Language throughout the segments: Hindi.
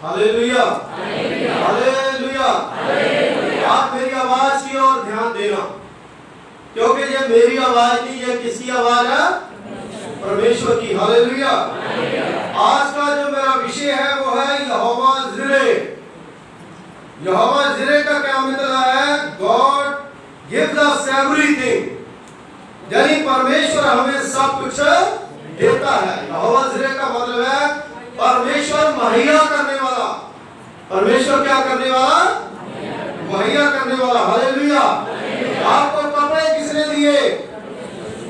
Hallelujah, hallelujah. आप मेरी आवाज की ओर ध्यान देना, क्योंकि ये मेरी आवाज नहीं, ये किसी आवाज है? परमेश्वर की। हालेलुया। आज का जो मेरा विषय है वो है यहोवा जिरे। यहोवा जिरे का क्या मतलब है? गॉड गिव्स अस एवरीथिंग, यानी परमेश्वर हमें सब कुछ देता है। यहोवा जिरे का मतलब है परमेश्वर मुहैया करने वाला। परमेश्वर क्या करने वाला? मुहैया करने वाला। हालेलुया। आपको कपड़े किसने दिए?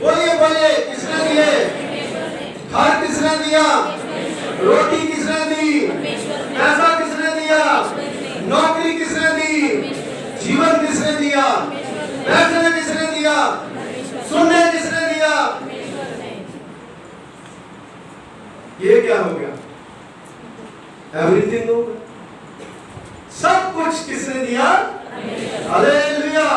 बोलिए बोलिए, किसने दिए? घर किसने दिया? रोटी किसने दी? पैसा किसने दिया? नौकरी किसने दी? जीवन किसने दिया? बैठने किसने दिया? सुनने किसने दिया? ये क्या हो गया? एवरीथिंग हो गया। सब कुछ किसने दिया? हालेलुया।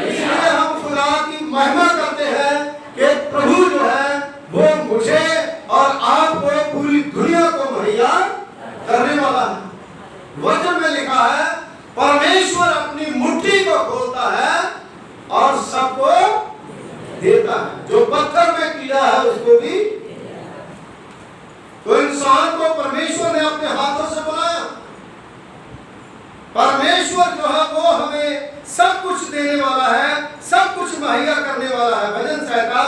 इसलिए हम खुदा की महिमा करते हैं कि प्रभु जो है वो मुझे और आपको पूरी दुनिया को मुहैया करने वाला है। वचन में लिखा है परमेश्वर अपनी मुट्ठी को खोलता है और सबको देता है। जो पत्थर में कीड़ा है उसको भी। तो इंसान को परमेश्वर ने अपने हाथों से बनाया। परमेश्वर जो है वो हमें सब कुछ देने वाला है, सब कुछ मुहैया करने वाला है। भजन संहिता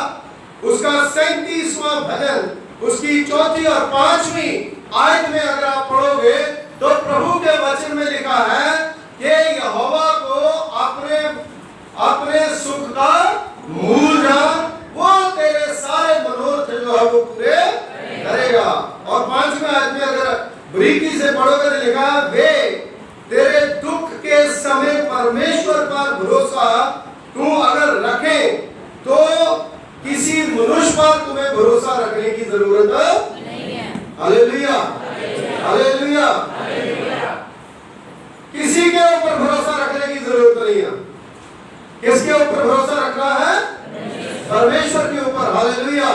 उसका 37वां भजन, उसकी 4थी और 5वीं आयत में अगर आप पढ़ोगे तो प्रभु के वचन में लिखा है कि यहोवा को अपने सुख का मूल जान, वो तेरे सारे मनोरथ जो है वो पूरे करेगा। और 5वीं आयत में अगर बारीकी से पढ़ोगे तो लिखा है वे तेरे दुख के समय परमेश्वर पर भरोसा तू अगर रखे तो किसी मनुष्य पर तुम्हें भरोसा रखने की जरूरत नहीं है। Hallelujah, hallelujah. किसी के ऊपर भरोसा रखने की जरूरत नहीं है। किसके ऊपर भरोसा रखना है? परमेश्वर के ऊपर। हालेलुया।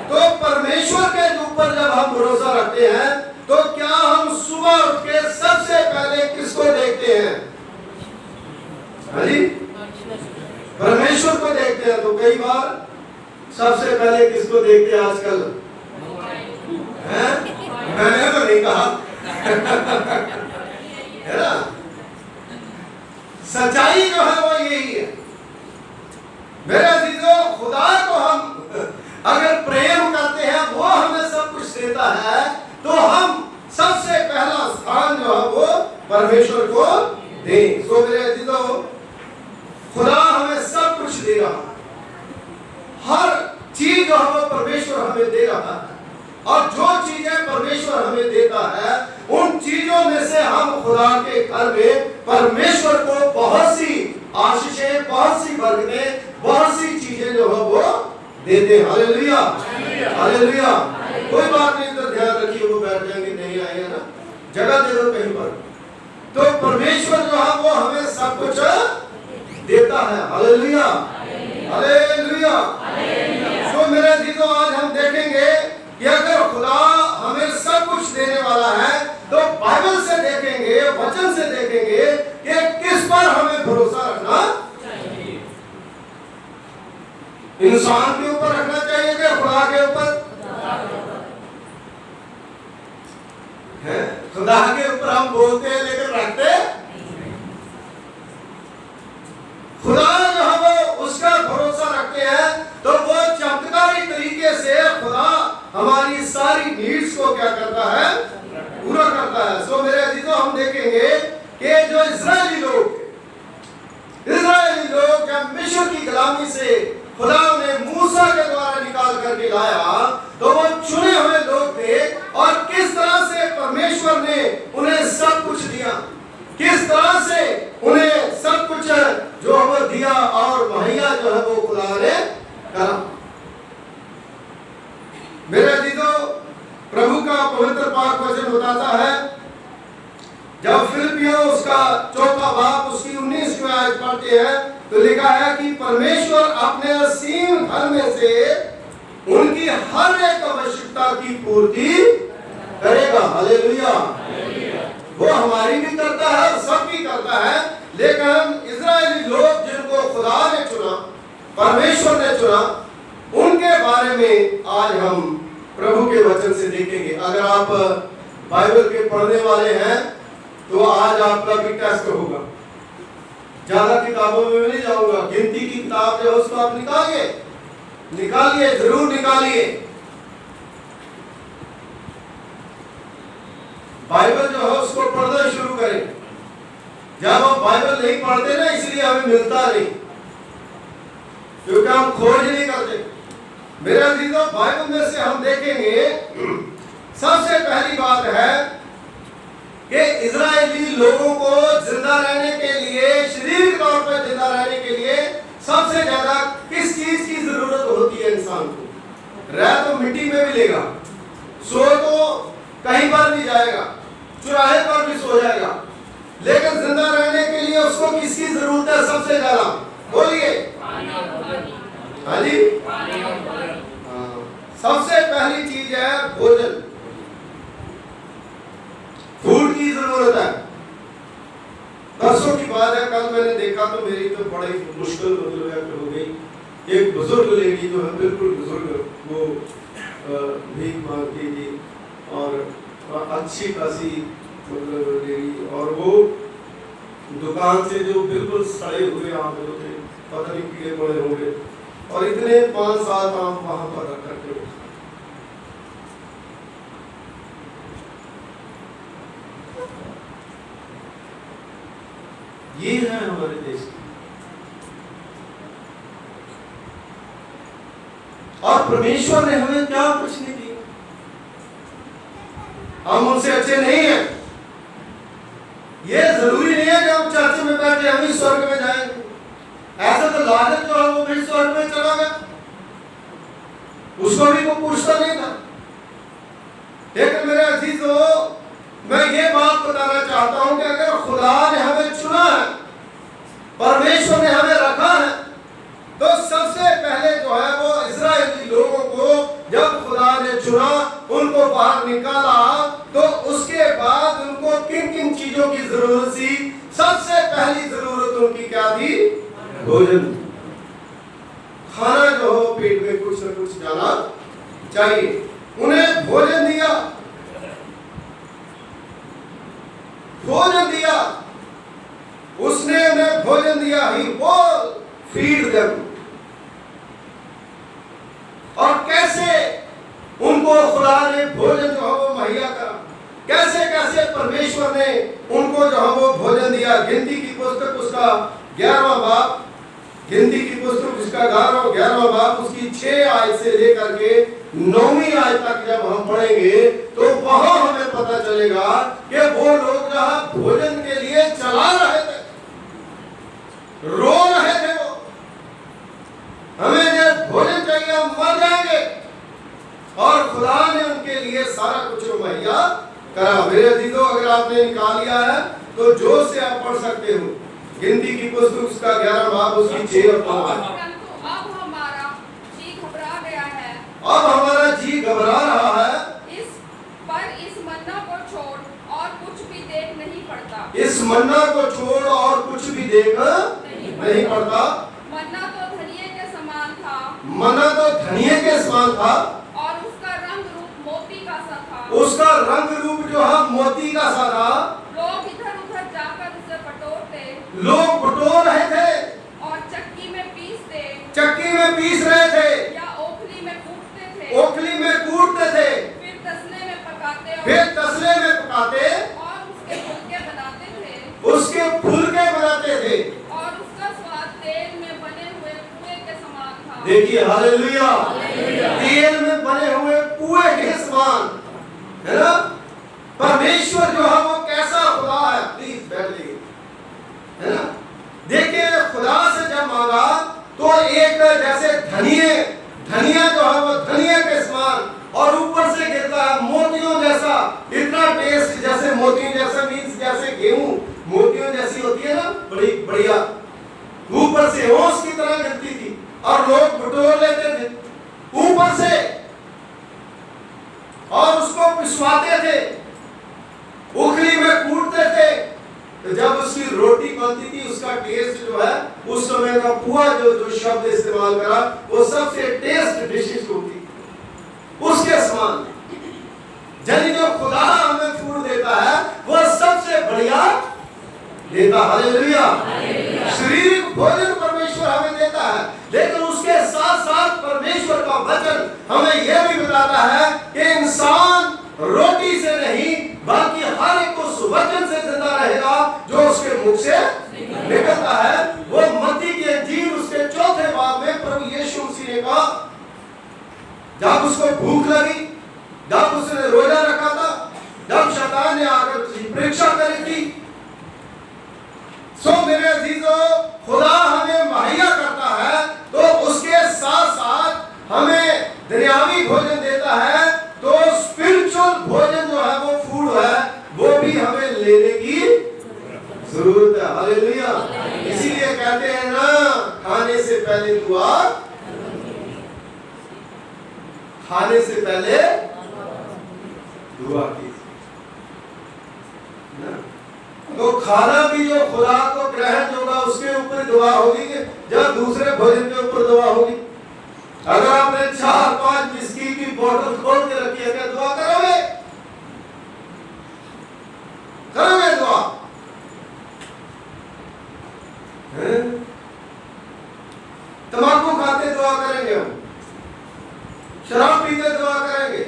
तो परमेश्वर के ऊपर जब हम भरोसा रखते हैं तो क्या हम सुबह उठ के सबसे पहले किसको देखते हैं? हाजी, परमेश्वर को देखते हैं। तो कई बार सबसे पहले किसको देखते हैं आजकल? हैं? मैंने तो नहीं कहा है ना। सच्चाई जो है वो यही है मेरे अजीजों। खुदा को हम अगर प्रेम करते हैं, वो हमें सब कुछ देता है, तो हम सबसे पहला स्थान जो है वो परमेश्वर को दें। सो मेरे अजीजों, खुदा हमें सब कुछ दे रहा है। हर चीज जो है वो परमेश्वर हमें दे रहा है। और जो चीजें परमेश्वर हमें देता है उन चीजों में से हम खुदा के घर में परमेश्वर को बहुत सी आशीषें, बहुत सी बरकतें, बहुत सी चीजें जो है वो देते हैं। Hallelujah, hallelujah. कोई बात नहीं, तो ध्यान रखिए, वो बैठ जाएंगे, नहीं आएगा ना, जगह दे दो कहीं पर। तो परमेश्वर जो है वो हमें सब कुछ देता है। Hallelujah, hallelujah. तो मेरे जीजों, आज हम देखेंगे कि अगर खुदा हमें सब कुछ देने वाला है तो बाइबल से देखेंगे, वचन से देखेंगे कि किस पर हमें भरोसा रखना चाहिए। इंसान के ऊपर रखना चाहिए कि खुदा के ऊपर? है, खुदा के ऊपर हम बोलते हैं लेकिन रखते। खुदा जो है वो उसका भरोसा रखते हैं तो वो चमत्कारी तरीके से खुदा हमारी सारी नीड्स को क्या करता है? पूरा करता है। सो मेरे अजीजों, हम देखेंगे कि जो इजरायली लोग जब मिस्र की गुलामी से खुदा ने मूसा के द्वारा निकाल करके लाया तो वो चुने हुए लोग थे। और किस तरह से परमेश्वर ने उन्हें सब कुछ दिया, किस तरह से उन्हें सब कुछ जो वो दिया और मुहैया जो है वो खुदा ने करा। मेरे अजीजों, प्रभु का पवित्र पाक वचन बताता है, जब फिलिपियों उसका 4वां बाब उसकी 19वीं आयत पढ़ते हैं तो लिखा है कि परमेश्वर अपने असीम धन में से उनकी हर एक आवश्यकता की पूर्ति करेगा। हालेलुया। वो हमारी भी करता है और सब भी करता है। लेकिन इजरायली लोग जिनको खुदा ने चुना, परमेश्वर ने चुना, उनके बारे में आज हम प्रभु के वचन से देखेंगे। अगर आप बाइबल के पढ़ने वाले हैं तो आज आपका भी टेस्ट होगा। ज्यादा किताबों में नहीं जाऊंगा, गिनती की किताब जो है उसको आप निकालिए, जरूर निकालिए। बाइबल जो है उसको पढ़ना शुरू करें। जब हम बाइबल नहीं पढ़ते ना, इसलिए हमें मिलता नहीं, क्योंकि हम खोज नहीं करते। मेरे अजीजों, बाइबल में से हम देखेंगे, सबसे पहली बात है कि इजरायली लोगों को जिंदा रहने के लिए, शारीरिक तौर पर जिंदा रहने के लिए सबसे ज्यादा किस चीज की जरूरत होती है इंसान को? रह तो मिट्टी में भी लेगा, सो तो कहीं पर भी जाएगा, चौराहे पर भी सो जाएगा, लेकिन जिंदा रहने के लिए उसको किसकी जरूरत है सबसे ज्यादा? बोलिए। हाँ जी, सबसे पहली चीज है भोजन, फूड की जरूरत है। परसों की बात है, कल मैंने देखा तो मेरी तो बड़ी मुश्किल मतलब हो गई। एक बुजुर्ग लेडी जो है, बिल्कुल बुजुर्ग, वो भीख मांगती थी और अच्छी खासी मतलब लेडी, और वो दुकान से जो बिल्कुल सड़े हुए आम थे, पता नहीं कीड़े पड़े होंगे, और इतने 5-7 आम वहां पर रख करके ये है हमारे देश की। और परमेश्वर ने हमें क्या कुछ नहीं दिया, हम उनसे अच्छे नहीं हैं। ये जरूरी नहीं है कि हम चर्च में बैठे हम ही स्वर्ग में जाएंगे। ऐसा तो लाजर जो है वो भी स्वर्ग में चला गया, उसको भी कोई पूछता नहीं था। लेकिन मेरे अजीजों, मैं ये बात बताना चाहता हूं कि अगर खुदा ने हमें चुना है, परमेश्वर ने हमें रखा है, तो सबसे पहले जो है वो इजरायली लोगों को जब खुदा ने चुना, उनको बाहर निकाला, तो उसके बाद उनको किन किन चीजों की जरूरत थी? सबसे पहली जरूरत उनकी क्या थी? भोजन। खाना जो हो पेट में कुछ न कुछ जाना चाहिए। उन्हें भोजन दिया, भोजन दिया, उसने उन्हें भोजन दिया। ही वो फीड देम। और कैसे उनको खुदा ने भोजन जो है वो मुहैया करा, कैसे कैसे परमेश्वर ने उनको जो है वो भोजन दिया। गिनती की पुस्तक उसका 11वां बाब, गिनती की पुस्तक उसका 11वां बाब, उसकी 6 आयत से लेकर के 9वीं आयत तक जब हम पढ़ेंगे तो वहां हमें पता चलेगा कि वो लोग जहां भोजन के लिए चला रहे थे, रो रहे थे, वो हमें जब भोजन चाहिए हम मर जाएंगे, और खुदा ने उनके लिए सारा कुछ मुहैया करा। मेरे अजीजों, अगर आपने निकाल लिया है तो जोर से आप पढ़ सकते हो। गिनती की पुस्तक उसका 11 बाब उसकी 6 और 9 आयत। अब हमारा जी घबरा गया है, अब हमारा जी घबरा रहा है, इस मन्ना को छोड़ और कुछ भी देख नहीं पड़ता। इस मन्ना को छोड़ और कुछ भी देख नहीं पड़ता। मन्ना तो धनिये के समान था, मन्ना तो धनिये के समान था, और उसका रंग रूप मोती का सा था। उसका रंग रूप जो है मोती का सा था। लोग इधर उधर जाकर उसे बटोरते, लोग बटोर रहे थे और चक्की में पीसते, चक्की में पीस रहे थे, या ओखली में कूटते थे, ओखली में कूटते थे, फिर तसले में पकाते, फिर तसले में पकाते, और उसके फुलके बनाते थे, उसके फुलके बनाते थे, और उसका स्वाद तेल में बने हुए कुएं के समान था। देखिए, हालेलुया, तेल में बने हुए कुएं के समान, है ना। परमेश्वर जो है वो कैसा खुदा है, प्लीज बैठ जाइए, है ना। देखिए, खुदा से जब मांगा तो एक जैसे धनिया जो है वो धनिया के समान, और ऊपर से गिरता है मोतियों जैसा, इतना टेस्ट जैसे मोतियों जैसा, मीन्स जैसे गेहूं मोतियों जैसी होती है ना, बड़ी बढ़िया, ऊपर से ओस की तरह गिरती थी, और लोग बटोर लेते थे ऊपर से। और उसको पिसवाते थे, उखली में कूटते थे। तो जब उसकी रोटी बनती थी उसका टेस्ट जो है, उस समय का पुआ जो शब्द इस्तेमाल करा, वो सबसे टेस्ट डिशेस होती उसके समान। यानी जो खुदा हमें फूड देता है वो सबसे बढ़िया देता। हालेलुया। शारीरिक भोजन परमेश्वर हमें देता है, लेकिन उसके साथ साथ परमेश्वर का वचन हमें यह भी बताता है कि इंसान रोटी से नहीं बल्कि हर एक उस वचन से जिंदा रहेगा जो उसके मुख से निकलता है। वो मत्ती की इंजील उसके 4 बाब में प्रभु यीशु मसीह ने कहा, जब उसको भूख लगी, जब उसने रोजा रखा था, जब शैतान ने आकर उसकी परीक्षा करी थी। सो मेरे अजीजों, खुदा हमें मुहैया करता है तो उसके साथ साथ हमें दुनियावी भोजन देता है, तो स्पिरिचुअल भोजन जो है, वो फूड है, वो भी हमें लेने की जरूरत है। हालेलुया। इसीलिए कहते हैं ना, खाने से पहले दुआ, खाने से पहले दुआ कीजिए। तो खाना भी जो खुदा को ग्रहण होगा उसके ऊपर दुआ होगी, जब दूसरे भोजन के ऊपर दुआ होगी। अगर आपने 4-5 विस्की की बोतल खोल के रखी है, क्या दुआ करोगे? करोगे दुआ? तंबाकू खाते दुआ करेंगे हम, शराब पीते दुआ करेंगे?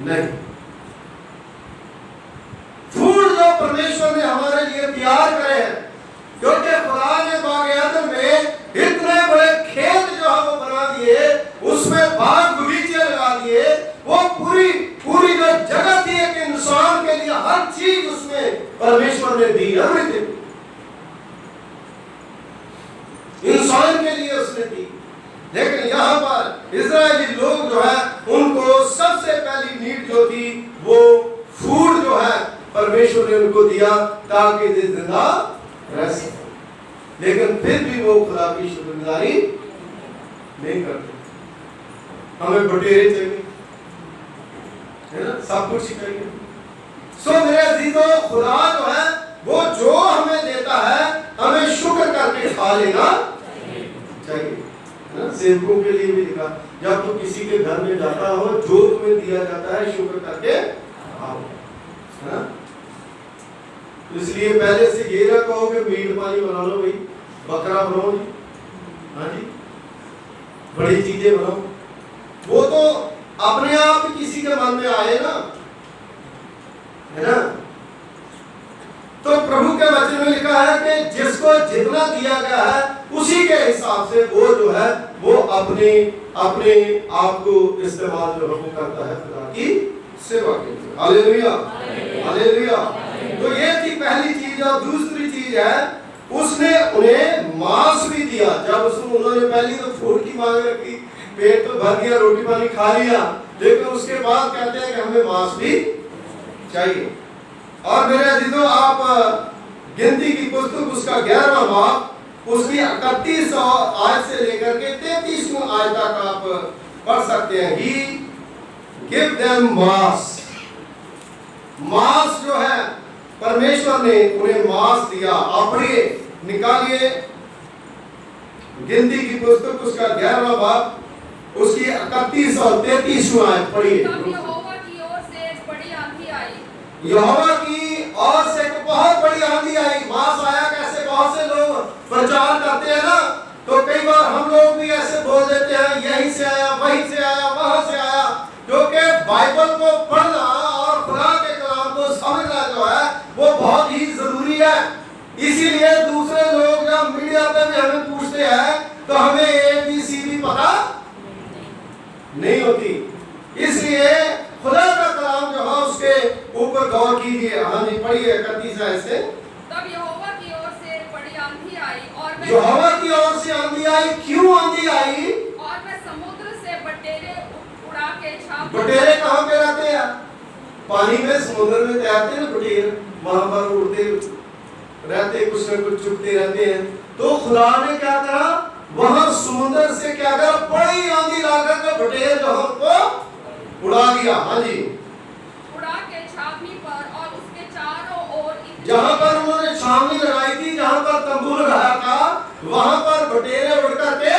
नहीं। फूड जो परमेश्वर ने हमारे लिए तैयार करे हैं, क्योंकि खुदा ने बाग एदन में इतने बड़े खेत जो है वो बना दिए, उसमें बाग बगीचे लगा दिए, वो पूरी जो जगह थी एक इंसान के लिए, हर चीज उसमें परमेश्वर ने दी, एवरीथिंग इंसान के लिए उसने दी। लेकिन यहाँ पर इजरायली लोग जो है, उनको सबसे पहली नीड जो थी वो फूड जो है परमेश्वर ने उनको दिया ताकि जिंदा रह सके। लेकिन फिर भी वो खुदा की शुक्रगुजारी नहीं करते। हमें बटेरे चाहिए, है ना, सब कुछ ही चाहिए। सो मेरे अजीजों, खुदा जो है वो जो हमें देता है हमें शुक्र करके खा लेना चाहिए। सेवकों के लिए भी लिखा, जब तुम किसी के घर में जाता हो, जो तुम्हें दिया जाता है शुक्र करके खाओ, है ना। इसलिए पहले से ये ना कहो कि मीट पानी बना लो भाई, बकरा बनाओ जी, हाँ जी, बड़ी चीजें बनाओ। वो तो अपने आप किसी के मन में आए ना, है ना। तो प्रभु के वचन में लिखा है कि जिसको जितना दिया गया है उसी के हिसाब से वो जो है वो अपने आप को इस्तेमाल जो है करता है खुदा की सेवा के लिए। Hallelujah, hallelujah. तो ये थी पहली चीज। और दूसरी चीज है, उसने उन्हें मांस भी दिया। जब उन्होंने पहली तो फूड की मांग रखी, पेट तो भर गया, रोटी पानी खा लिया, लेकिन उसके बाद कहते हैं कि हमें मांस भी चाहिए। और मेरे अजीजों, आप गिनती की पुस्तक उसका 11वां बाब उसकी 31 आयत से लेकर के 33 आयत तक आप पढ़ सकते हैं। ही गिव देम मांस। मांस जो है परमेश्वर ने उन्हें मांस दिया। आप पढ़िए, निकालिए गिनती की पुस्तक उसका 11वां बाब उसकी 31 और 33 आयत पढ़िए। यहोवा की ओर से एक बड़ी आंधी आई। यहोवा की ओर से एक बहुत बड़ी आंधी आई। मांस आया कैसे? बहुत से लोग प्रचार करते हैं ना, तो कई बार हम लोग भी ऐसे बोल देते हैं, यहीं से आया, वहीं से आया, वहां से आया। क्योंकि बाइबल को पढ़ना और खुदा के कलाम को समझना जो है वो बहुत ही जरूरी है। इसीलिए दूसरे लोग जब मीडिया पे भी हमें पूछते हैं तो हमें ABCD पता नहीं होती। इसलिए खुदा का कलाम जो है उसके ऊपर गौर कीजिए। हाँ जी, पढ़िए 31 आयत से। तब यहोवा की ओर से एक बड़ी आंधी आई और यहोवा की ओर से आंधी आई। क्यों आंधी आई? और मैं समुद्र से बटेरे उड़ा के छाप। बटेरे कहाँ पे रहते हैं? पानी में, समुद्र में तैरते हैं बटेर, वहां पर उड़ते रहते, कुछ न कुछ चुपते रहते हैं। तो खुदा ने क्या करा, वहां समुद्र से क्या करा, बड़ी आंधी लाकर के बटेर जो हमको उड़ा दिया। हाँ जी, उड़ा के छावनी पर और उसके चारों ओर जहां पर उन्होंने छावनी लगाई थी, जहां पर तंबू लगाया था, वहां पर बटेरे उड़ करके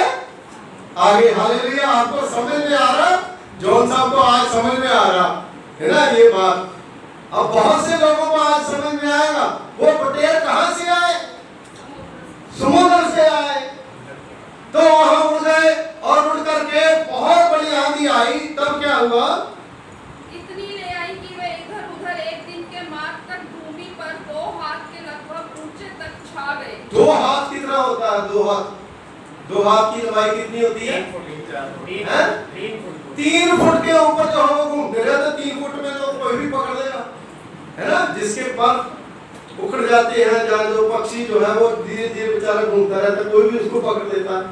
आगे। हालेलुया। आपको समझ में आ रहा? जॉन साहब को आज समझ में आ रहा है ना ये बात। अब बहुत से लोगों को आज समझ में आएगा। वो बटेर कहां से आए? समुद्र से आए। तो वहां उड़ गए और उड़ करके बहुत बड़ी आंधी आई। तब क्या हुआ? इतनी ले आई कि वे इधर उधर एक दिन के मार्ग तक भूमि पर 2 हाथ के लगभग ऊंचे तक छा गए। 2 हाथ कितना होता है? 2 हाथ। 2 हाथ की लंबाई कितनी होती है? 3 फुट के ऊपर जो हम घूमते रहे तो 3 फुट में तो कोई भी पकड़ लेगा, है ना। जिसके पर उखड़ जाते हैं, जहाँ जो पक्षी जो है वो धीरे धीरे बेचारा घूमता रहता है, कोई भी उसको पकड़ लेता है।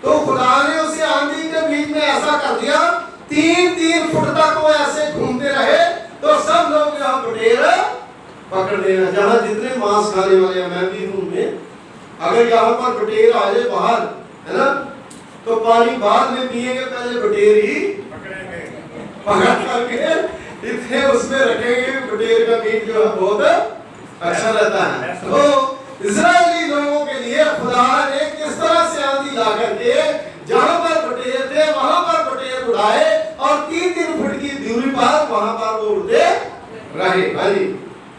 तो खुदा ने उसे आंधी के बीच में ऐसा कर दिया, 3-3 फुट तक वो ऐसे घूमते रहे। तो सब लोग यहाँ बटेर पकड़ लेना। जहाँ जितने मांस खाने वाले हैं, मैं भी हूँ में, अगर यहाँ पर बटेर आ जाए बाहर, है ना, तो पानी बाद में पिएंगे, पहले बटेर ही पकड़ करके इतने उसमें रखेंगे। बटेर का मीट जो है बहुत अच्छा रहता है। तो इजरायली लोगों के लिए खुदा ने किस तरह से आंधी ला करके जहां पर बटेर थे वहां पर बटेर उड़ाए और 3-3 फुट की दूरी पर वहां पर वो उड़ते रहे। भाई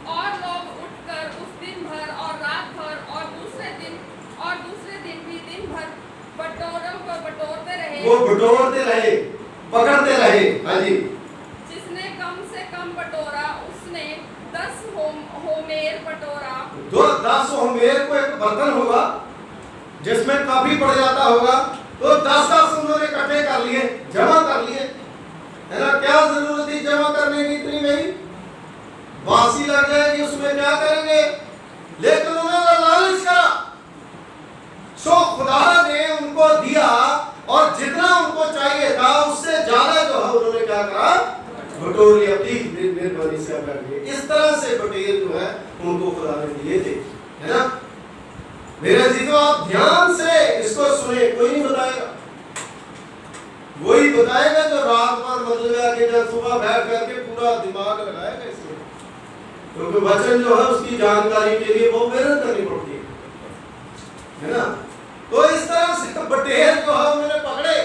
और लोग उठकर उस दिन भर और रात भर और दूसरे दिन भी दिन भर बटोरों को बटोरते रहे। वो बटोरते रहे, पकड़ते रहे। हाँ जी, जिसने कम से कम बटोरा उसने 10 होमेर बटोरा। 10 होमेर को एक बर्तन होगा जिसमें काफी पड़ जाता होगा, तो 10-10 उन्होंने इकट्ठे कर लिए, जमा कर लिए, है ना। क्या जरूरत थी जमा करने की इतनी? नहीं, बासी लग जाएगी, उसमें क्या करेंगे? लेकिन उन्होंने लालच करा। सो खुदा ने उनको दिया और जितना उनको चाहिए था उससे ज्यादा जो है उन्होंने क्या करा? बटोर लिया। मेहरबानी से आप बैठिए। इस तरह से बटेर जो है उनको खुदा ने दिए थे, है ना। मेरे अजीजों, आप ध्यान से इसको सुने। कोई नहीं बताएगा, वही बताएगा जो रात भर मतलब आके जब सुबह बैठ करके पूरा दिमाग लगाएगा इसमें। क्योंकि वचन जो है उसकी जानकारी के लिए वो मेहनत करनी पड़ती है ना। तो इस तरह से बटेर जो है उन्होंने पकड़े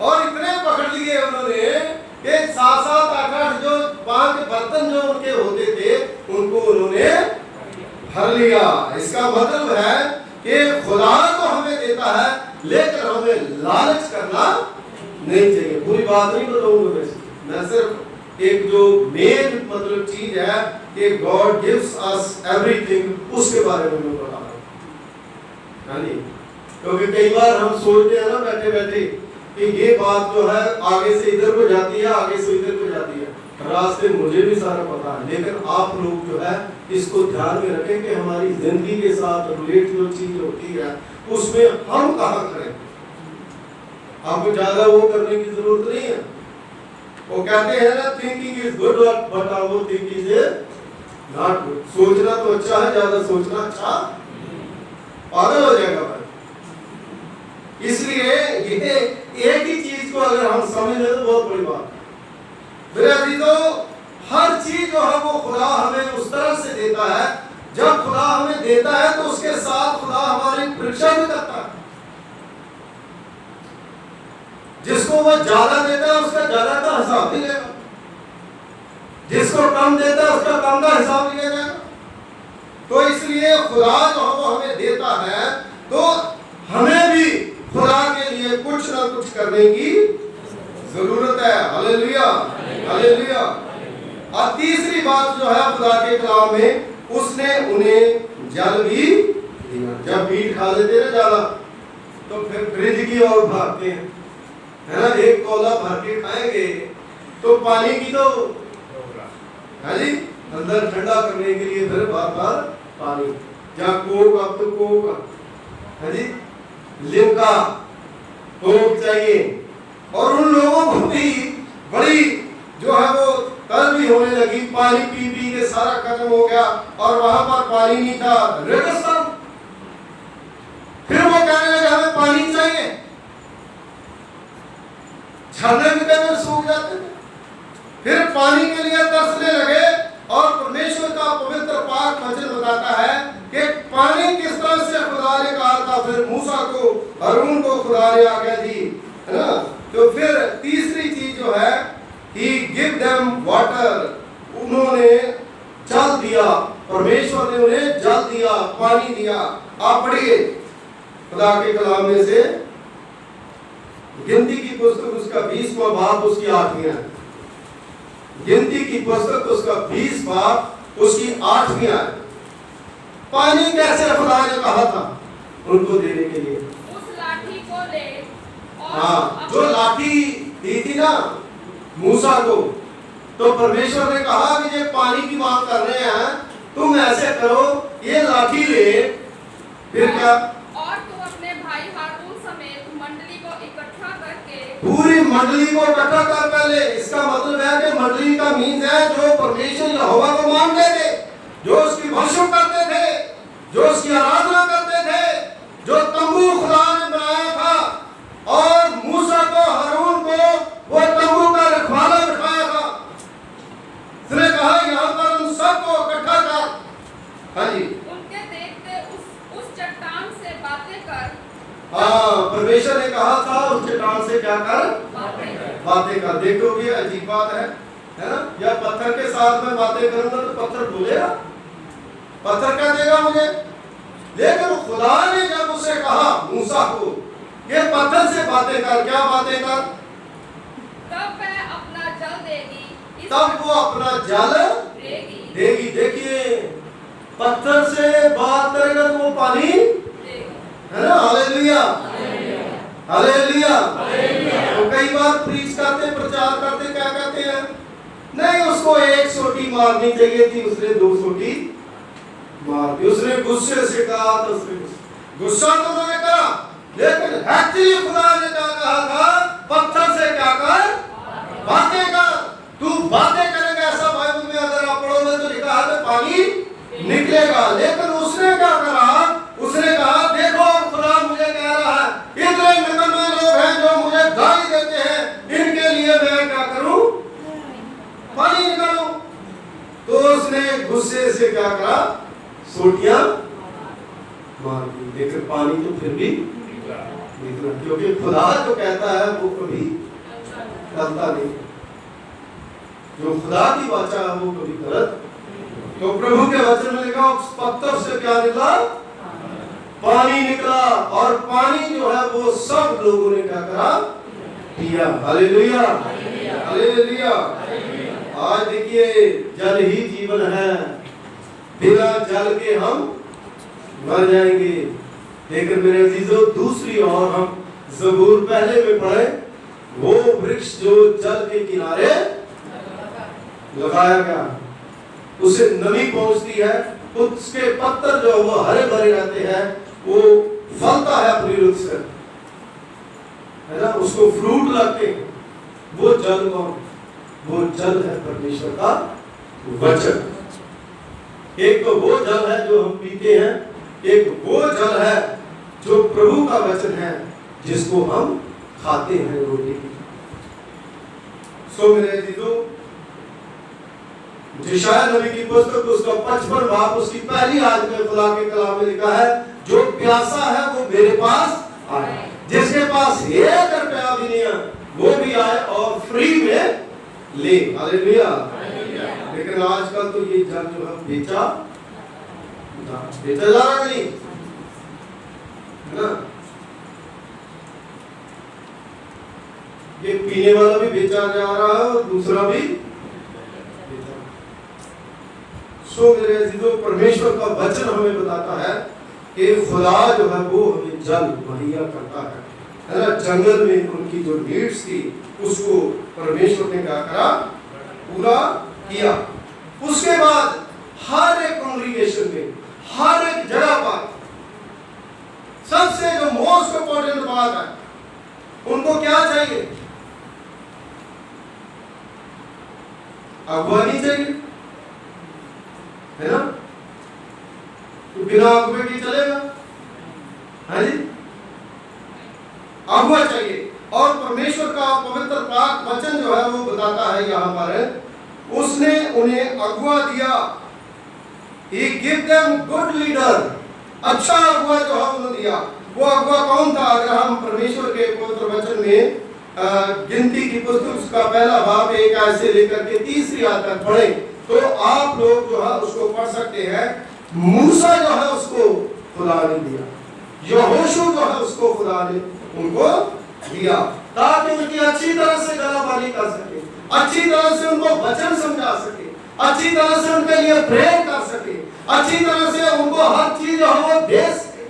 और इतने पकड़ लिए उन्होंने कि 7-7, 8-8 जो 5 बर्तन जो उनके होते थे उनको उन्होंने भर लिया। इसका मतलब है कि खुदा तो हमें देता है लेकिन हमें लालच करना नहीं चाहिए। पूरी बात नहीं बताऊंगा वैसे, मैं सिर्फ एक जो मेन मतलब चीज है कि गॉड गिव्स अस एवरीथिंग, उसके बारे में मैं बता रहा हूँ। हाँ जी, क्योंकि कई बार हम सोचते हैं ना बैठे बैठे कि ये बात जो है आगे से इधर को जाती है, आगे से इधर को जाती है, रास्ते मुझे भी सारा पता है। लेकिन आप लोग जो है इसको ध्यान में रखें कि हमारी जिंदगी के साथ रिलेट जो चीज होती है उसमें हम कहाँ खड़े। आपको ज्यादा वो करने की जरूरत नहीं है। वो कहते हैं ना, thinking is good but our thinking is not good. सोचना तो अच्छा है, ज्यादा सोचना अच्छा पागल हो जाएगा भाई। इसलिए ये एक ही चीज को अगर हम समझ लें तो बहुत बड़ी बात है। मेरे अजीजों, हर चीज जो है वो खुदा हमें उस तरह से देता है। जब खुदा हमें देता है तो उसके साथ खुदा हमारी परीक्षा भी करता है। जिसको वो ज्यादा देता है उसका ज्यादा का हिसाब नहीं लेगा, जिसको कम देता है उसका कम का हिसाब लिया जाएगा। तो इसलिए खुदा जो वो हमें देता है तो हमें भी खुदा के लिए कुछ ना कुछ करने की जरूरत है। Hallelujah, hallelujah. और तीसरी बात जो है खुदा के कलाम में, उसने उन्हें जल भी दिया। जब मीट खा लेते ना ज्यादा तो फिर फ्रिज की ओर भागते हैं, है ना। एक कौला भर के खाएंगे तो पानी की तो है जी, अंदर ठंडा करने के लिए फिर बार बार पानी, या कोक, अब तो कोक है जी, लिमका, कोक चाहिए। और उन लोगों को भी बड़ी जो है वो कल भी होने लगी, पानी पी पी के सारा खत्म हो गया और वहां पर पानी नहीं था, रेगिस्तान। फिर वो कहने लगे हमें पानी चाहिए। झरने भी कई सूख जाते थे, फिर पानी के लिए तरसने लगे और परमेश्वर का पवित्र पाक वचन बताता है कि पानी किस तरह से खुदा ने कहा था। फिर मूसा को, हारून को खुदा ने आज्ञा दी, है ना। तो फिर तीसरी चीज जो है, ही गिव देम वाटर, उन्होंने जल दिया, परमेश्वर ने उन्हें जल दिया, पानी दिया। आप पढ़िए खुदा के कलाम में से गिनती की पुस्तक उसका 20वां बाब उसकी 8वीं आयत। गिनती की पुस्तक उसका 20 बाब उसकी 8वीं आयत। पानी कैसे खुदा ने कहा था उनको देने के लिए? उस लाठी को ले और हाँ, जो लाठी दी थी ना मूसा को, तो परमेश्वर ने कहा कि ये पानी की बात कर रहे हैं, तुम ऐसे करो, ये लाठी ले, फिर क्या? और तू अपने भाई हारून समेत मंडली को इकट्ठा करके, पूरी मंडली को इकट्ठा कर पहले। इसका मतलब है कि मंडली का मीन है जो परमेश्वर यहोवा को मानते थे, जो उसकी वर्शिप करते थे, जो उसकी आराधना करते थे, जो तंबू खुदा ने बनाया था और मूसा को, हारून को वो तंबू का रखवाला बिठाया था। उसने कहा यहाँ पर उन सबको इकट्ठा कर। हाँ जी, उनके देखते उस चट्टान से बातें कर। हाँ, परमेश्वर ने कहा था उस चट्टान से क्या कर? बातें कर। देखो ये अजीब बात है ना। या पत्थर के साथ में बातें करूंगा तो पत्थर बोलेगा, पत्थर क्या देगा मुझे? लेकिन खुदा ने जब उसे कहा मूसा को ये पत्थर से बातें कर, क्या बातें कर? तब वह अपना जल देगी, तब वो अपना जल देगी। देखिए, पत्थर से बात करेगा तो वो पानी, है ना। Hallelujah, hallelujah. तो कई बार प्रीच करते, प्रचार करते, क्या कहते हैं? नहीं, उसको 1 सोटी मारनी चाहिए थी, उसने 2 सोटी मार दी। उसने गुस्से से कहा तो उसने गुस्सा तो उन्होंने करा, लेकिन एक्चुअली खुदा ने क्या कहा था? पत्थर से क्या कर? बातें कर। तू बातें करेगा, ऐसा बाइबल में अगर आप पढ़ोगे तो लिखा है तो पानी निकलेगा। लेकिन उसने क्या करा? उसने कहा देखो खुदा मुझे कह रहा है, इतने निकम्मे लोग हैं जो मुझे गाली देते हैं, इनके लिए मैं क्या करूं? पानी निकालूं। तो उसने गुस्से से क्या करा? सोटियां मार दी। लेकिन पानी तो फिर भी निकला, क्योंकि खुदा जो कहता है वो कभी गलता नहीं। जो खुदा की वाचा है वो कभी गलत। तो प्रभु के वचन में लिखा उस पत्थर से क्या निकला? पानी निकला। और पानी जो है वो सब लोगों ने क्या करा? पिया। Hallelujah, hallelujah. आज देखिए जल ही जीवन है, बिना जल के हम मर जाएंगे। लेकिन मेरे अजीजों, दूसरी ओर हम ज़बूर पहले में पढ़े, वो वृक्ष जो जल के किनारे लगाया गया, उसे नमी पहुंचती है, उसके पत्तर जो वो हरे भरे रहते हैं, वो फलता है अपनी रुख से, है ना, उसको फ्रूट लगते हैं। वो जल कौन? वो जल है परमेश्वर का वचन। एक तो वो जल है जो हम पीते हैं, एक वो जल है जो प्रभु का वचन है जिसको हम खाते हैं रोटी। सो मेरे अजीजों, यशायाह नबी की पुस्तक उसका 55 बाब उसकी पहली आयत में खुदा के कलाम में लिखा है, जो प्यासा है वो मेरे पास आए, जिसके पास 1 रुपया भी नहीं है वो भी आए और फ्री में ले। हालेलुया। लेकिन आजकल तो ये जल जो है बेचा जा रहा नहीं, है ना। ये पीने वाला भी बेचा जा रहा है और दूसरा भी। सो मेरे अजीजों, परमेश्वर का वचन हमें बताता है कि खुदा जो है वो हमें जल मुहैया करता है ना। जंगल में उनकी जो नीड्स थी उसको परमेश्वर ने क्या करा? पूरा किया। उसके बाद हर एक कांग्रीगेशन में, हर एक जगह पर सबसे जो मोस्ट इंपॉर्टेंट बात है, उनको क्या चाहिए? अगुवा नहीं चाहिए, है ना। तो बिना अगुवे के चलेगा? हाँ जी, अगुवा चाहिए। और परमेश्वर का पवित्र पाक वचन जो है वो बताता है यहाँ पर, उसने उन्हें अगुआ दिया। He give them good leader, अच्छा अगुआ जो है उन्होंने दिया। वो अगुआ कौन था? अगर हम परमेश्वर के पवित्र वचन में गिनती की पुस्तक उसका पहला भाग 1 आयत से लेकर के 3 आयत तक पढ़े तो आप लोग जो है उसको पढ़ सकते हैं। मूसा जो है उसको खुदा ने दिया, यहोशू जो है उसको खुदा ने उनको दिया, ताकि उनकी अच्छी तरह से गलाबानी कर सके, अच्छी तरह से उनको वचन समझा सके, अच्छी तरह से उनके लिए प्रेयर कर सके, अच्छी तरह से उनको हर चीज जो है वो दे सके,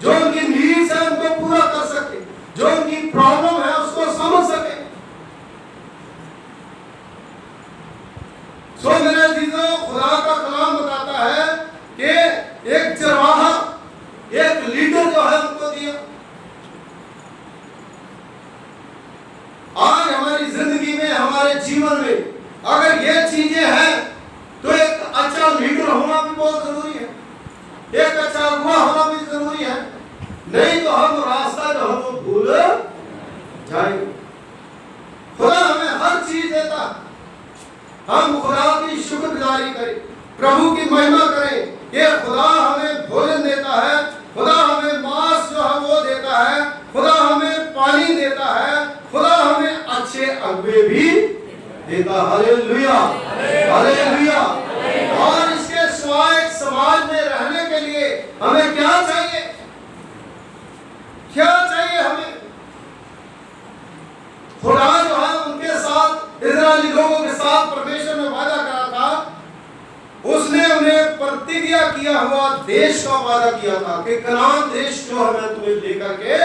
जो उनकी नीड्स है उनको पूरा कर सके, जो उनकी प्रॉब्लम है उसको समझ सके। सो मेरे अजीजों, खुदा का कलाम बताता है कि एक चरवाहा, एक लीडर जो है उनको दिया। आज हमारी जिंदगी में, हमारे जीवन में अगर ये चीजें हैं तो एक अच्छा लीडर होना भी बहुत जरूरी है, एक अच्छा अगुआ होना भी जरूरी है, नहीं तो हम रास्ता जो है वो भूल जाएंगे। खुदा हमें हर चीज देता, हम खुदा की शुक्रगुजारी करें, प्रभु की महिमा करें कि खुदा हमें भोजन देता है, खुदा हमें मांस जो है वो देता है, खुदा हमें पानी देता है, खुदा हमें अच्छे अगुए भी देता। Hallelujah, hallelujah. और इसके सिवाय समाज में रहने के लिए हमें क्या चाहिए? क्या चाहिए हमें? खुदा जो है उनके साथ, इस्राएली लोगों के साथ परमेश्वर ने वादा करा था, उसने उन्हें प्रतिज्ञा किया हुआ देश का वादा किया था कि कनान देश जो है मैं तुम्हें लेकर के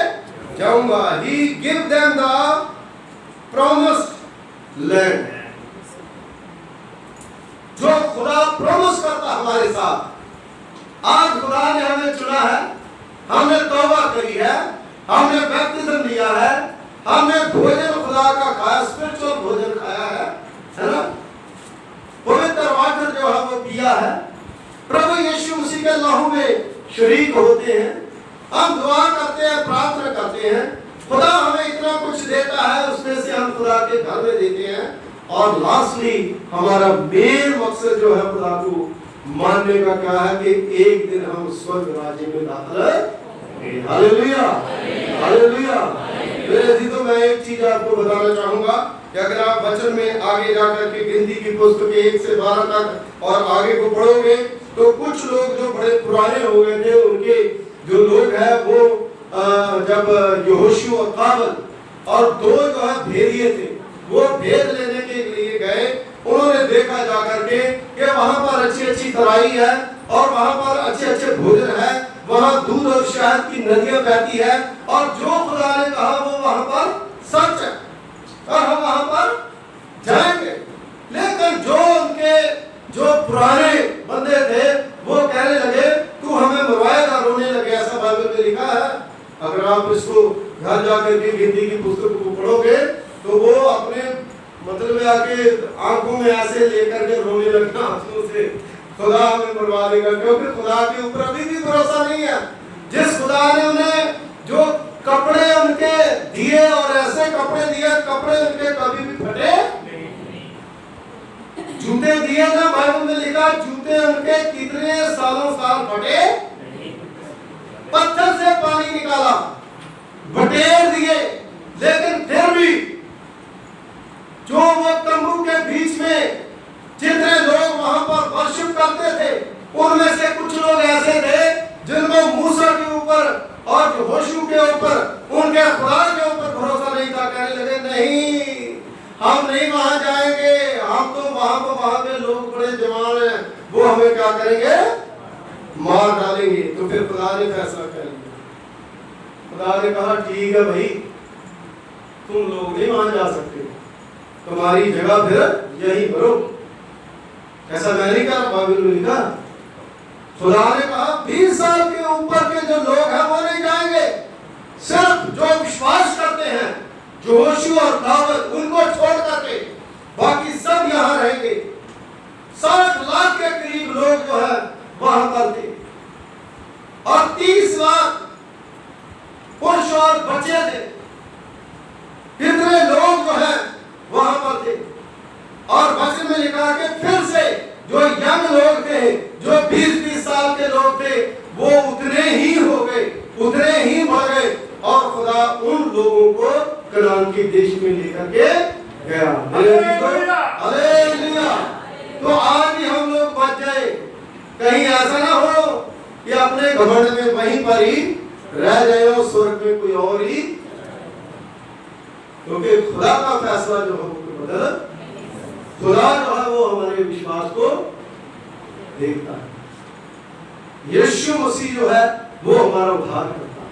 जाऊंगा। He give them the promised land। जो खुदा प्रॉमिस करता हमारे साथ, आज खुदा ने हमें चुना है, हमने तौबा करी है, हमने बैप्टिज्म लिया है, हमने भोजन खुदा का खाया, स्पिरिचुअल भोजन खाया है ना, पवित्र वाटर जो है वो पिया है, प्रभु यीशु मसीह के लहू में शरीक होते हैं, हम दुआ करते हैं, प्रार्थना करते हैं, खुदा हमें इतना कुछ देता है, उसमें से हम खुदा के घर में देते हैं। और लास्टली हमारा मेन मकसद जो है खुदा को मानने का क्या है कि एक दिन हम स्वर्ग राज्य में दाखिल होंगे। Hallelujah, hallelujah. मेरे अजीजों, मैं एक चीज आपको बताना चाहूंगा कि अगर आप वचन में आगे जाकर के गिनती की पुस्तक 1 से 12 तक और आगे को पढ़ोगे तो कुछ लोग जो बड़े पुराने हो गए थे, उनके जो लोग हैं वो जब यहोशू और काबल और 2 जो है भेदिए थे, वो भेद लेने के लिए गए, उन्होंने देखा जाकर के कि वहां पर अच्छी अच्छी तराई है और वहां पर अच्छे अच्छे भोजन है, वहां दूध और शहद की नदियां बहती है और जो खुदा ने कहा वो वहां पर सच है और हम वहां पर जाएंगे। लेकिन जो उनके जो पुराने बंदे थे वो कहने लगे तू हमें मरवाएगा, रोने लगे, ऐसा बाइबल में लिखा है। अगर आप इसको घर जाकर के गिनती की पुस्तक को पढ़ोगे तो वो अपने मतलब में आके आंखों में ऐसे लेकर के रोने लगना आंसू से, खुदा हमें मरवा देगा, क्योंकि खुदा के ऊपर अभी भी भरोसा नहीं है। जिस खुदा ने उन्हें जो कपड़े उनके दिए और ऐसे कपड़े दिए, कपड़े उनके कभी भी फटे, जूते दिए ना, बाइबल में लिखा जूते उनके कितने सालों साल फटे, पत्थर से पानी निकाला, बटेर दिए, लेकिन फिर भी जो वो तंबू के बीच में जितने लोग वहां पर वर्शिप करते थे, उनमें से कुछ लोग ऐसे थे जिनको मूसा के ऊपर और यहोशू के ऊपर, उनके खुदा के ऊपर भरोसा नहीं था। कहने लगे नहीं, हम नहीं वहां जाएंगे, हम तो वहां पे लोग बड़े जवान हैं, वो हमें क्या करेंगे, मार डालेंगे। तो फिर खुदा ने फैसला कर लिया, खुदा ने कहा ठीक है भाई, तुम लोग नहीं वहां जा सकते, तुम्हारी जगह फिर यही करो। ऐसा मैं नहीं कहा, बाइबल में लिखा, खुदा ने कहा 20 साल के ऊपर के जो लोग हैं वो नहीं जाएंगे, सिर्फ जो विश्वास करते हैं, जो यहोशू और काबल, उनको छोड़ करके बाकी सब यहाँ रहेंगे। 60 लाख के करीब लोग जो है वहां पर थे और 30 लाख पुरुष और बच्चे थे। कितने लोग जो है यंग लोग थे, जो 20-20 साल के लोग थे, वो उतने ही हो गए, उतने ही बढ़ गए, और खुदा उन लोगों को कनान के देश में लेकर के गया। हालेलुया। तो आज भी हम लोग बच जाए, कहीं ऐसा ना हो कि अपने घमंड में वहीं पर ही रह जाए और स्वर्ग में कोई और ही, क्योंकि खुदा का फैसला जो है वो बदल, खुदा जो है वो हमारे विश्वास को देखता है। यीशु मसीह जो है वो हमारा उद्धार करता है।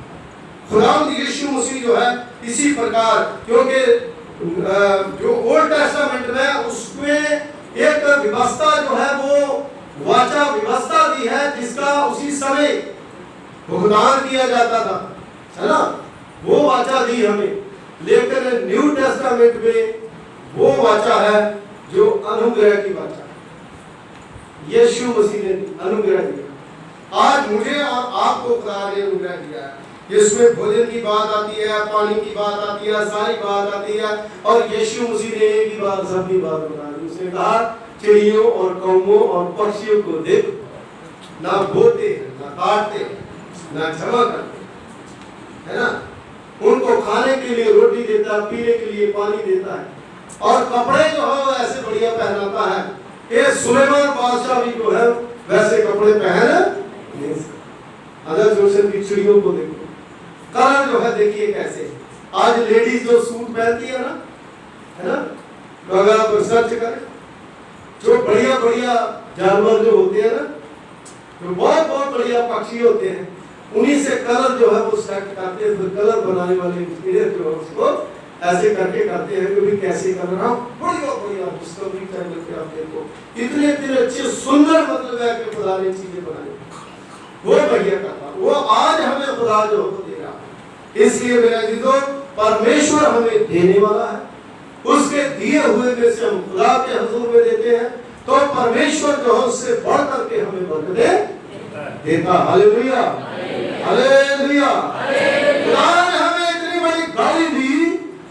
खुदा यीशु मसीह जो है इसी प्रकार, क्योंकि जो ओल्ड टेस्टामेंट में उसमें एक व्यवस्था जो है वो वाचा व्यवस्था दी है, जिसका उसी समय भुगतान किया जाता था, है ना, वो वाचा दी हमें। लेकिन न्यू टेस्टामेंट में वो वाचा है जो अनुग्रह की वाचा, यीशु मसीह ने अनुग्रह दिया। आज मुझे और आपको खुदा ने अनुग्रह दिया है, इसमें भोजन की बात आती है, पानी की बात आती है, सारी बात आती है, और यीशु मसीह ने एक ही बात, सबकी बात बता दी। उसने कहा चिड़ियों और कौमों और पक्षियों को देखो, ना बोते हैं, ना काटते हैं, ना जमा करते, है ना, उनको खाने के लिए रोटी देता है, पीने के लिए पानी देता है, और कपड़े जो है वो ऐसे बढ़िया पहनाता है कि सुलेमान बादशाह भी जो है वैसे कपड़े पहन नहीं सकता। अदर जोशन की चिड़ियों को देखो, कलर जो है देखिए कैसे, आज लेडीज जो सूट पहनती है ना, तो अगर आप रिसर्च करें, जो बढ़िया बढ़िया जानवर जो होते हैं ना, जो बहुत बहुत बढ़िया पक्षी होते हैं, उन्हीं से कलर जो है वो सेलेक्ट करते हैं, फिर कलर बनाने वाले इंजीनियर जो है उसको ऐसे करके करते हैं कि भी कैसे कलर, हम बढ़िया बढ़िया डिस्कवरी चैनल पे आप देखो, इतने इतने अच्छे सुंदर, मतलब है कि खुदा ने चीजें बनाई, वो बढ़िया करता, वो आज हमें खुदा जो दे रहा है। इसलिए मेरा जीतो, परमेश्वर हमें देने वाला है, उसके दिए हुए में से हम खुदा के हुजूर में देते हैं, तो परमेश्वर जो है उससे बढ़ करके हमें बरकतें देता। Hallelujah, hallelujah. खुदा ने हमें इतनी बड़ी गाड़ी दी,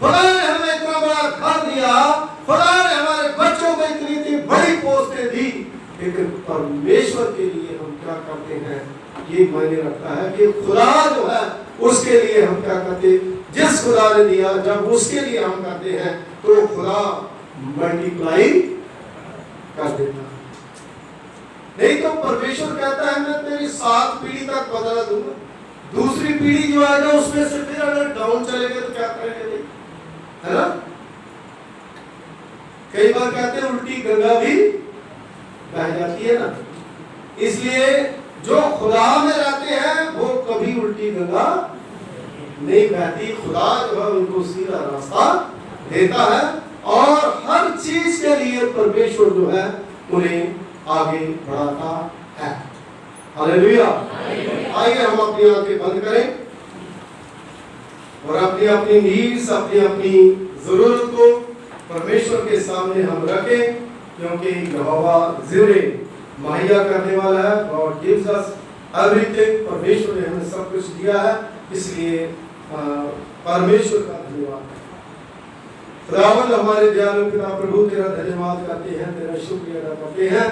खुदा ने हमें इतना बड़ा घर दिया, खुदा ने हमारे बच्चों को इतनी इतनी बड़ी पोस्टें दी, लेकिन परमेश्वर के लिए हम क्या करते हैं, ये मायने रखता है कि खुदा जो है उसके लिए हम क्या करते, जिस खुदा ने दिया जब उसके लिए हम करते हैं तो खुदा मल्टीप्लाई कर देता है। नहीं तो परमेश्वर कहता है मैं तेरी 7 पीढ़ी तक बदला दूंगा, दूसरी पीढ़ी जो आएगा उसमें से फिर अगर डाउन चलेगा तो क्या करेंगे, है ना। कई बार कहते हैं उल्टी गंगा भी बह जाती है ना, इसलिए जो खुदा में रहते हैं वो कभी उल्टी गंगा नहीं बहती। खुदा जो है उनको सीधा रास्ता देता है, और हर चीज के लिए परमेश्वर जो है उन्हें आगे बढ़ाता है। हालेलुया। आइए हम अपनी आंखें बंद करें और अपनी अपनी नीड्स, अपनी अपनी जरूरत को परमेश्वर के सामने हम रखें, क्योंकि यहोवा ज़िरे मुहैया करने वाला है। गॉड गिव्स अस एवरीथिंग, परमेश्वर ने हमें सब कुछ दिया है, इसलिए परमेश्वर का धन्यवाद। खुदावंद हमारे दयालु पिता प्रभु तेरा धन्यवाद करते हैं, तेरा शुक्रिया अदा करते हैं।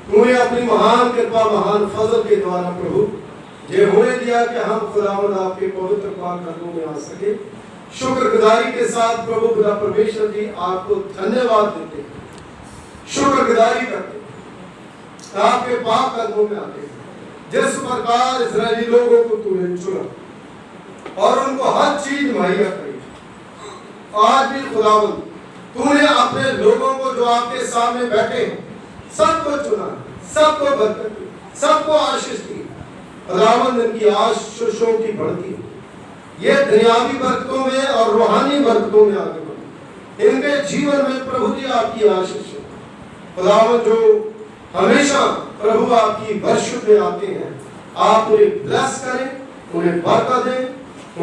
तूने अपनी महान कृपा, महान फजल के द्वारा प्रभु ये होने दिया कि हम खुदावंद आपके पवित्र पाक कदमों में आ सके। शुक्रगुजारी के साथ प्रभु खुदा परमेश्वर जी आपको धन्यवाद देते हैं, शुक्रगुजारी करते हैं, आपके पाक कदमों में आते हैं। जिस प्रकार इस्राएली लोगों को तूने चुना और उनको हर चीज मुहैया करी, आज भी खुदावंद तूने अपने लोगों को जो आपके सामने बैठे हैं सबको चुना, सबको बरकत दी, सबको आशीष दी। खुदावंद इनकी आशीषों की बढ़ती, ये दुनियावी बरकतों में और रूहानी बरकतों में आगे बढ़े। इनके जीवन में प्रभु जी आपकी आशीष हो। खुदावंद जो हमेशा प्रभु आपकी वर्शिप में आते हैं, आप उन्हें ब्लेस करें, उन्हें बरकत दें,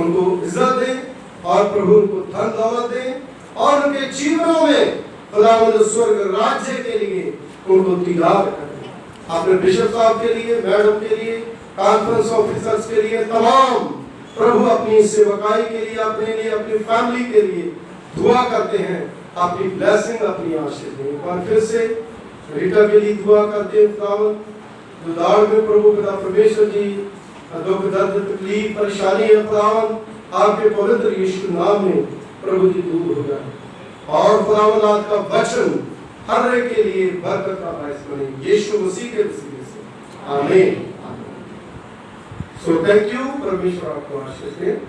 उनको इज्जत दें, और प्रभु उनको धन दौलत दें, और उनके जीवनों में खुदावंद स्वर्ग राज्य के लिए उनको तैयार करें। अपने बिशप साहब के लिए, मैडम के लिए, कॉन्फ्रेंस ऑफिसर्स के लिए, तमाम प्रभु अपनी सेवकाई के लिए, अपने लिए, अपनी फैमिली के लिए दुआ करते हैं। अपनी ब्लेसिंग, अपनी आशीष दें। और फिर से रीटा के लिए दुआ करते हैं खुदावन, जो दाड़ में प्रभु पिता परमेश्वर जी दुख दर्द तकलीफ परेशानी है खुदावन, आपके पवित्र यीशु नाम में प्रभु जी दूर हो जाए। और खुदावन आज का वचन हर एक के लिए बरकत का बायस बने, यीशु मसीह के वसीले से, आमीन। सो थैंक यू, परमेश्वर आपको आशीष दे।